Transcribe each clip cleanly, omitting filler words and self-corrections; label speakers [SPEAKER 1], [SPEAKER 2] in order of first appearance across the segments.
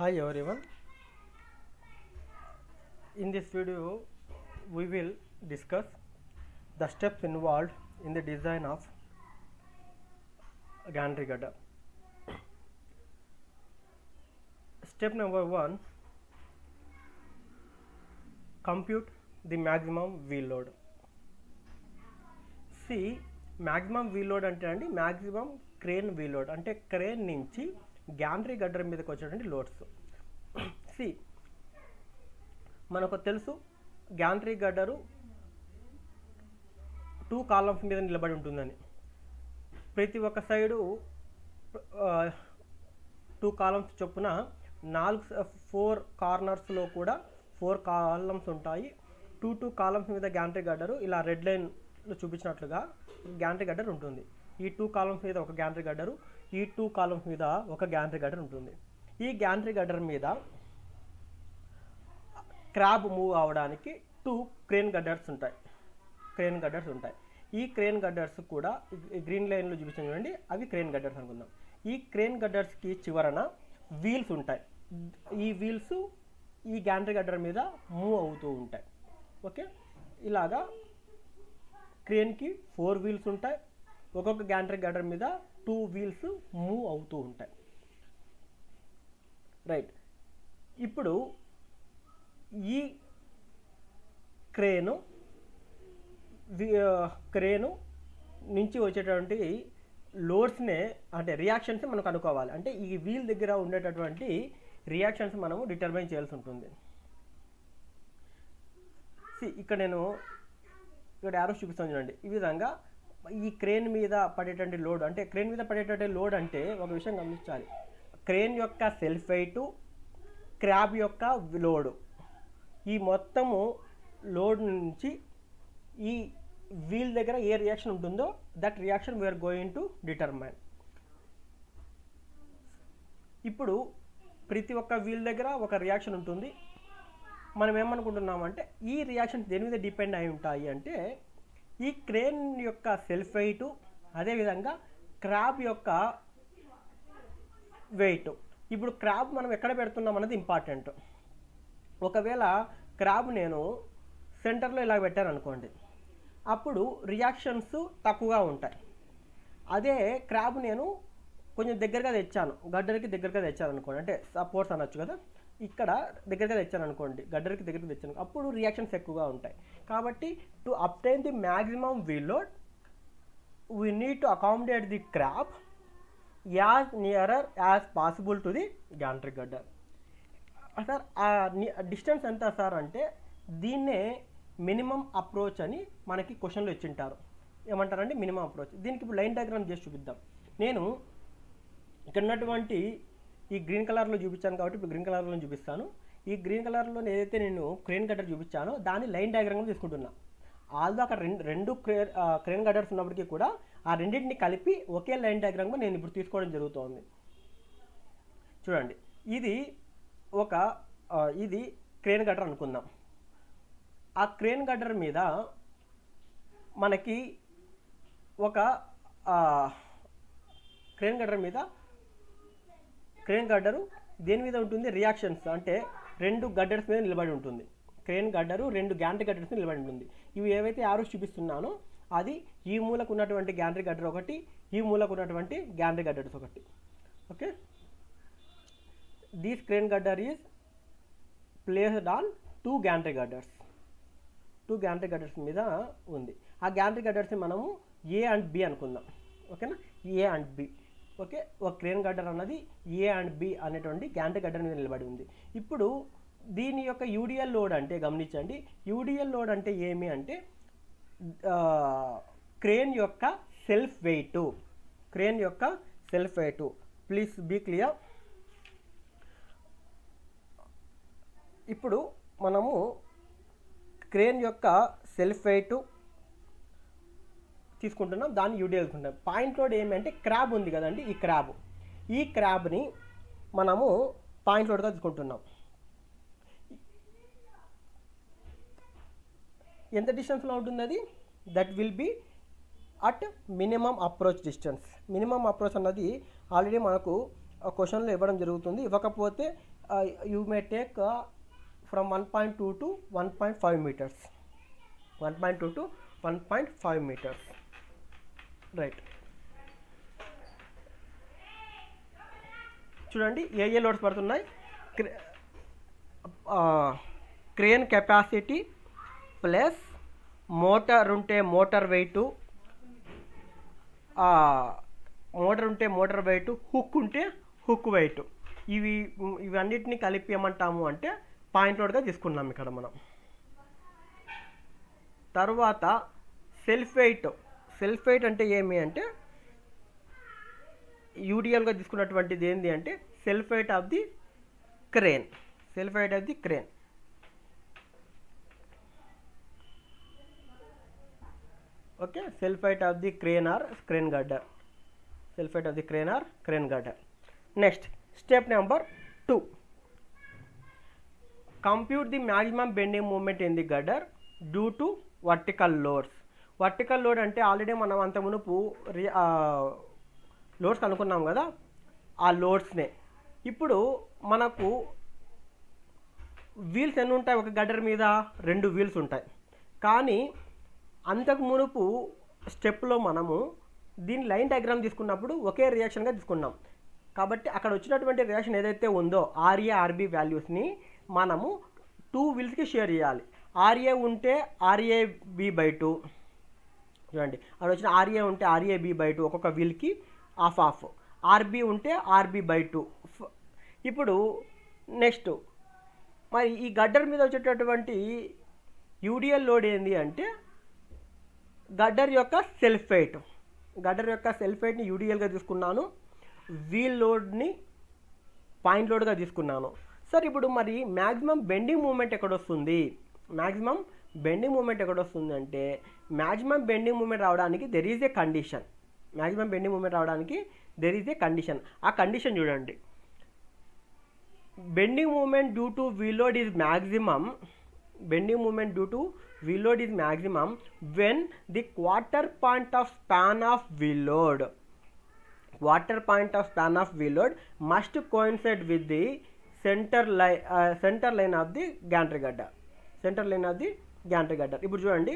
[SPEAKER 1] Hi everyone. In this video, we will discuss the steps involved in the design of gantry girder. Step number 1: compute the maximum wheel load. See, maximum wheel load అంటే అండి maximum crane wheel load అంటే crane నుంచి gantry girder మీదకి వచ్చేటువంటి loads. See, మనకు తెలుసు gantry గడ్డరు 2 columns మీద నిలబడి ఉంటుందని. ప్రతి ఒక్క సైడు 2 కాలమ్స్ చొప్పున 4 కార్నర్స్లో కూడా 4 కాలమ్స్ ఉంటాయి. 2 కాలమ్స్ మీద గ్యాంట్రీ గడ్డరు ఇలా రెడ్ లైన్లో చూపించినట్లుగా గ్యాంట్రీ గడ్డర్ ఉంటుంది. ఈ 2 కాలమ్స్ మీద ఒక గ్యాంట్రీ గడ్డరు, ఈ 2 కాలమ్స్ మీద ఒక గ్యాంట్రీ గడ్డర్ ఉంటుంది. ఈ గ్యాంట్రీ గడ్డర్ మీద క్రాబ్ మూవ్ అవడానికి 2 క్రేన్ గడ్డర్స్ ఉంటాయి. ఈ క్రేన్ గడ్డర్స్ కూడా గ్రీన్ లైన్లో చూపించాను చూడండి, అవి క్రేన్ గడ్డర్స్ అనుకుందాం. ఈ క్రేన్ గడ్డర్స్కి చివరన వీల్స్ ఉంటాయి. ఈ వీల్స్ ఈ గ్యాంట్రీ గడ్డర్ మీద మూవ్ అవుతూ ఉంటాయి. ఓకే, ఇలాగా క్రేన్కి 4 వీల్స్ ఉంటాయి. ఒక్కొక్క గ్యాంట్రీ గడ్డర్ మీద 2 వీల్స్ మూవ్ అవుతూ ఉంటాయి. రైట్, ఇప్పుడు ఈ క్రేను నుంచి వచ్చేటువంటి లోడ్స్నే అంటే రియాక్షన్స్ మనం కనుక్కోవాలి. అంటే ఈ వీల్ దగ్గర ఉండేటటువంటి రియాక్షన్స్ మనము డిటర్మైన్ చేయాల్సి ఉంటుంది. ఇక్కడ నేను యారోస్ చూపిస్తాను చూడండి. ఈ విధంగా ఈ క్రేన్ మీద పడేటువంటి లోడ్ అంటే అంటే ఒక విషయం గమనించాలి. క్రేన్ యొక్క సెల్ఫ్ వెయిట్, క్రాబ్ యొక్క లోడు, ఈ మొత్తము లోడ్ నుంచి ఈ వీల్ దగ్గర ఏ రియాక్షన్ ఉంటుందో that reaction we are going to determine. ఇప్పుడు ప్రతి ఒక్క వీల్ దగ్గర ఒక రియాక్షన్ ఉంటుంది. మనం ఏమనుకుంటున్నామంటే ఈ రియాక్షన్స్ దేని మీద డిపెండ్ అయి ఉంటాయి అంటే ఈ క్రేన్ యొక్క సెల్ఫ్ వెయిట్, అదేవిధంగా క్రాబ్ యొక్క వెయిట్. ఇప్పుడు క్రాబ్ మనం ఎక్కడ పెడుతున్నాం అన్నది ఇంపార్టెంట్. ఒకవేళ క్రాబ్ నేను సెంటర్లో ఇలా పెట్టాను అనుకోండి, అప్పుడు రియాక్షన్స్ తక్కువగా ఉంటాయి. అదే క్రాబ్ నేను కొంచెం దగ్గరగా తెచ్చాను, గడ్డరికి దగ్గరగా తెచ్చాను అనుకోండి, అంటే సపోర్ట్స్ అనొచ్చు కదా, ఇక్కడ దగ్గరగా తెచ్చాను అనుకోండి, గడ్డరికి దగ్గరికి తెచ్చాను, అప్పుడు రియాక్షన్స్ ఎక్కువగా ఉంటాయి. కాబట్టి to obtain the maximum wheel load we need to accommodate the crab as nearer as possible to the gantry girder. Sir ఆ డిస్టెన్స్ ఎంత సార్ అంటే దీన్నే మినిమం అప్రోచ్ అని మనకి క్వశ్చన్లో ఇచ్చింటారు. ఏమంటారంటే మినిమం అప్రోచ్. దీనికి ఇప్పుడు లైన్ డయాగ్రామ్ చేసి చూపిద్దాం. నేను ఇక్కడ ఉన్నటువంటి ఈ గ్రీన్ కలర్లో చూపించాను కాబట్టి ఇప్పుడు గ్రీన్ కలర్లో చూపిస్తాను. ఈ గ్రీన్ కలర్లో ఏదైతే నేను క్రేన్ గడ్డర్ చూపించానో దాన్ని లైన్ డయాగ్రామ్గా తీసుకుంటున్నా. ఆల్దో అక్కడ రెండు క్రేన్ గడ్డర్స్ ఉన్నప్పటికీ కూడా ఆ రెండింటిని కలిపి ఒకే లైన్ డయాగ్రామ్గా నేను ఇప్పుడు తీసుకోవడం జరుగుతోంది. చూడండి, ఇది క్రేన్ గడ్డర్ అనుకుందాం. ఆ క్రేన్ గడ్డర్ మీద మనకి క్రేన్ గడ్డరు దేని మీద ఉంటుంది? రియాక్షన్స్ అంటే 2 గడ్డర్స్ మీద నిలబడి ఉంటుంది. క్రేన్ గడ్డరు 2 గ్యాంట్రీ గడ్డర్స్ మీద నిలబడి ఉంటుంది. ఇవి ఏవైతే ఆరోస్ చూపిస్తున్నానో అది ఈ మూలకు ఉన్నటువంటి గ్యాంట్రీ గడ్డర్ ఒకటి, ఈ మూలకు ఉన్నటువంటి గ్యాంట్రీ గడ్డర్స్ ఒకటి. Okay, this crane girder is placed on 2 gantry girders. 2 gantry girders మీద ఉంది. ఆ గ్యాంట్రీ గడ్డర్స్ని మనము ఏ అండ్ బి అనుకుందాం. ఓకేనా, ఏ అండ్ బి. ఓకే, ఒక క్రేన్ గడ్డర్ అన్నది ఏ అండ్ బి అనేటువంటి గ్యాంట్రీ గడ్డర్ మీద నిలబడి ఉంది. ఇప్పుడు దీని యొక్క యూడిఎల్ లోడ్ అంటే గమనించండి, యూడిఎల్ లోడ్ అంటే ఏమి అంటే క్రేన్ యొక్క self weight. Please be clear. ఇప్పుడు మనము క్రేన్ యొక్క సెల్ఫ్ వెయిట్ తీసుకుంటున్నాం, దాన్ని యూడిఎల్ తీసుకుంటాం. పాయింట్ లోడ్ ఏమంటే క్రాబ్ ఉంది కదండి, ఈ క్రాబ్ని మనము పాయింట్ లోడ్గా తీసుకుంటున్నాం. ఎంత డిస్టెన్స్లో ఉంటుంది అది? That will be at minimum approach distance. Minimum approach అన్నది ఆల్రెడీ మనకు క్వశ్చన్లో ఇవ్వడం జరుగుతుంది. ఇవ్వకపోతే you may take from 1.2 to 1.5 meters, 1.2 to 1.5 meters, right. చూడండి ఏ లోడ్స్ పడుతున్నాయి. క్రేన్ కెపాసిటీ ప్లస్ మోటార్ ఉంటే motor weight, motor weight, hook ఉంటే హుక్ వెయిట్, ఇవన్నిటిని కలిపి ఏమంటాము అంటే పాయింట్ లోడ్గా తీసుకున్నాం ఇక్కడ మనం. తర్వాత సెల్ఫ్ వెయిట్ అంటే ఏమి అంటే యూడిఎల్గా తీసుకున్నటువంటిది ఏంటి అంటే self weight of the crane, okay. Self weight of the crane or crane girder, next step number 2, compute the maximum bending moment in the girder due to vertical loads. Vertical load అంటే already మనం అంత మునుపు loads అనుకున్నాం కదా, ఆ లోడ్స్నే. ఇప్పుడు మనకు wheels ఎన్ని ఉంటాయి ఒక గడ్డర్ మీద? 2 వీల్స్ ఉంటాయి. కానీ అంతకు మునుపు స్టెప్లో మనము దీని లైన్ డయాగ్రామ్ తీసుకున్నప్పుడు ఒకే రియాక్షన్గా తీసుకున్నాం. కాబట్టి అక్కడ వచ్చినటువంటి రియాక్షన్ ఏదైతే ఉందో ఆర్ఏ ఆర్బి వాల్యూస్ని మనము 2 వీల్స్కి షేర్ చేయాలి. ఆర్ఏ ఉంటే RAB/2, చూడండి అక్కడ వచ్చిన ఆర్ఏ ఉంటే RAB/2 ఒక్కొక్క వీల్కి హాఫ్, ఆర్బి ఉంటే RB/2. ఇప్పుడు నెక్స్ట్ మరి ఈ గడ్డర్ మీద వచ్చేటటువంటి యూడిఎల్ లోడ్ ఏంది అంటే గడ్డర్ యొక్క సెల్ఫ్ వెయిట్ని యూడిఎల్గా తీసుకున్నాను, వీల్ లోడ్ని పాయింట్ లోడ్గా తీసుకున్నాను. సార్ ఇప్పుడు మరి మ్యాక్సిమం బెండింగ్ మూమెంట్ ఎక్కడొస్తుంది? మ్యాక్సిమం బెండింగ్ మూమెంట్ అంటే మ్యాక్సిమం బెండింగ్ మూమెంట్ రావడానికి దెర్ ఈజ్ ఏ కండిషన్. ఆ కండిషన్ చూడండి. Bending moment due to wheel load is maximum when the quarter point of span of wheel load must coincide with the center line of the gantry girder. ఇప్పుడు చూడండి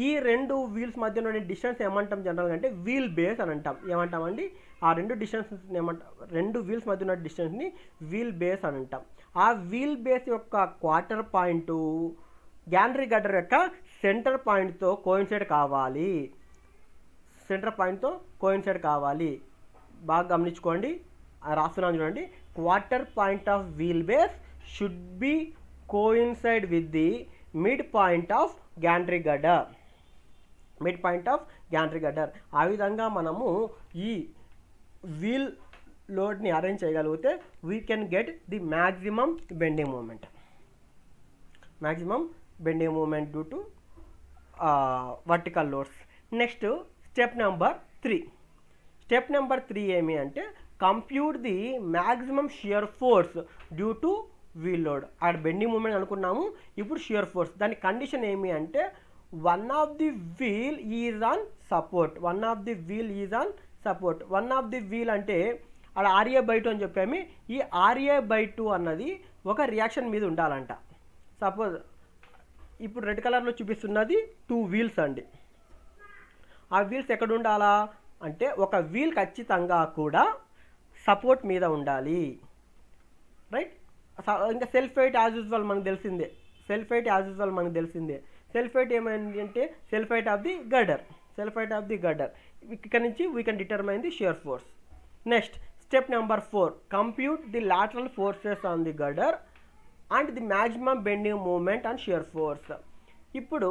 [SPEAKER 1] ఈ 2 wheels మధ్య ఉన్న distance ఏమంటాం జనరల్గా అంటే వీల్ బేస్ అని అంటాం. ఏమంటామండి? ఆ 2 డిస్టెన్స్ ఏమంటాం? 2 వీల్స్ మధ్య ఉన్న డిస్టెన్స్ని వీల్ బేస్ అని అంటాం. ఆ వీల్ బేస్ యొక్క క్వార్టర్ పాయింట్ గ్యాంట్రీ గడ్డర్ యొక్క సెంటర్ పాయింట్తో కోయిన్సైడ్ కావాలి. బాగా గమనించుకోండి, రాస్తున్నాను చూడండి. Quarter point of wheel base should be coincide with the mid point of gantry girder. ఆ విధంగా మనము ఈ వీల్ లోడ్ని అరేంజ్ చేయగలిగితే we can get the maximum bending moment due to vertical loads. Next step number 3 ఏమి అంటే compute the maximum shear force due to wheel load. అక్కడ bending moment అనుకున్నాము, ఇప్పుడు షియర్ ఫోర్స్. దాని కండిషన్ ఏమి అంటే one of the wheel is on support. One of the wheel అంటే అక్కడ RA/2 అని చెప్పాము. ఈ RA/2 అన్నది ఒక రియాక్షన్ మీద ఉండాలంట. సపోజ్ ఇప్పుడు రెడ్ కలర్లో చూపిస్తున్నది 2 వీల్స్ అండి. ఆ వీల్స్ ఎక్కడ ఉండాలా అంటే ఒక వీల్ ఖచ్చితంగా కూడా సపోర్ట్ మీద ఉండాలి, రైట్. ఇంకా సెల్ఫ్ వెయిట్ యాజ్ యూజువల్ మనకు తెలిసిందే. సెల్ఫ్ వెయిట్ ఏమైంది అంటే self weight of the girder. ఇక్కడ నుంచి we can determine the shear force. Next step number 4, compute the lateral forces on the girder and the maximum bending moment and shear force. ఇప్పుడు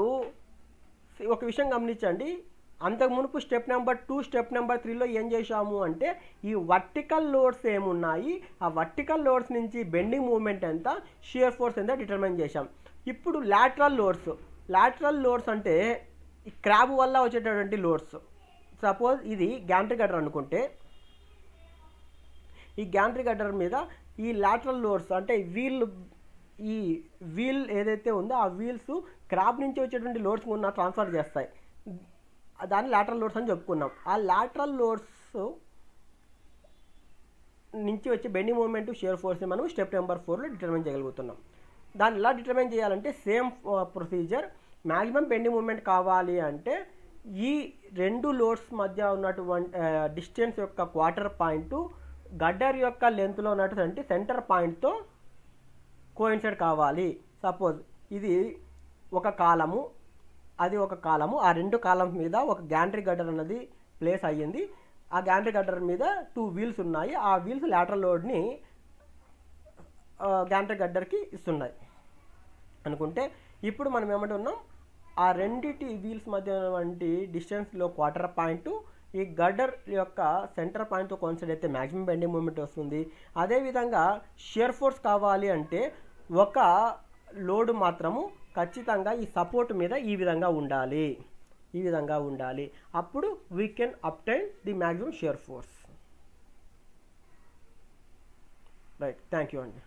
[SPEAKER 1] ఒక విషయం గమనించండి, అంతకు మునుపు స్టెప్ నెంబర్ 2 స్టెప్ నెంబర్ 3లో ఏం చేశాము అంటే ఈ వర్టికల్ లోడ్స్ ఏమున్నాయి, ఆ వర్టికల్ లోడ్స్ నుంచి బెండింగ్ మూమెంట్ ఎంత, షియర్ ఫోర్స్ ఎంత డిటర్మైన్ చేశాం. ఇప్పుడు లాటరల్ లోడ్స్ అంటే ఈ క్రాబ్ వల్ల వచ్చేటటువంటి లోడ్స్. సపోజ్ ఇది గ్యాంట్రీ గడ్డర్ అనుకుంటే ఈ గ్యాంట్రీ గడ్డర్ మీద ఈ లాటరల్ లోడ్స్ అంటే ఈ వీల్ ఏదైతే ఉందో ఆ వీల్స్ క్రాబ్ నుంచి వచ్చేటువంటి లోడ్స్ ఉన్న ట్రాన్స్ఫర్ చేస్తాయి. దాన్ని లాటరల్ లోడ్స్ అని చెప్పుకున్నాం. ఆ లాటరల్ లోడ్స్ నుంచి వచ్చే బెండింగ్ మూమెంట్ షియర్ ఫోర్స్ని మనం స్టెప్ నెంబర్ 4లో డిటర్మైన్ చేయగలుగుతున్నాం. దాన్ని ఎలా డిటర్మైన్ చేయాలంటే same procedure. Maximum bending moment కావాలి అంటే ఈ రెండు లోడ్స్ మధ్య ఉన్నటువంటి డిస్టెన్స్ యొక్క క్వార్టర్ పాయింట్ గడ్డర్ యొక్క లెంత్లో ఉన్నటువంటి సెంటర్ పాయింట్తో కోయిన్సైడ్ కావాలి. సపోజ్ ఇది ఒక కాలము, అది ఒక కాలము, ఆ రెండు కాలమ్స్ మీద ఒక గ్యాంట్రీ గడ్డర్ అన్నది ప్లేస్ అయ్యింది. ఆ గ్యాంట్రీ గడ్డర్ మీద 2 వీల్స్ ఉన్నాయి. ఆ వీల్స్ లాటరల్ లోడ్ని గ్యాంట్రీ గడ్డర్కి ఇస్తున్నాయి అనుకుంటే, ఇప్పుడు మనం ఏమంటున్నాం, ఆ రెండిటి వీల్స్ మధ్య ఉన్నటువంటి డిస్టెన్స్లో క్వార్టర్ పాయింట్ ఈ గడ్డర్ యొక్క సెంటర్ పాయింట్తో కోయిన్సైడ్ అయితే మ్యాక్సిమం బెండింగ్ మూమెంట్ వస్తుంది. అదేవిధంగా షియర్ ఫోర్స్ కావాలి అంటే ఒక లోడ్ మాత్రము ఖచ్చితంగా ఈ సపోర్ట్ మీద ఈ విధంగా ఉండాలి. అప్పుడు we can obtain the maximum shear force. Right, thank you అండి.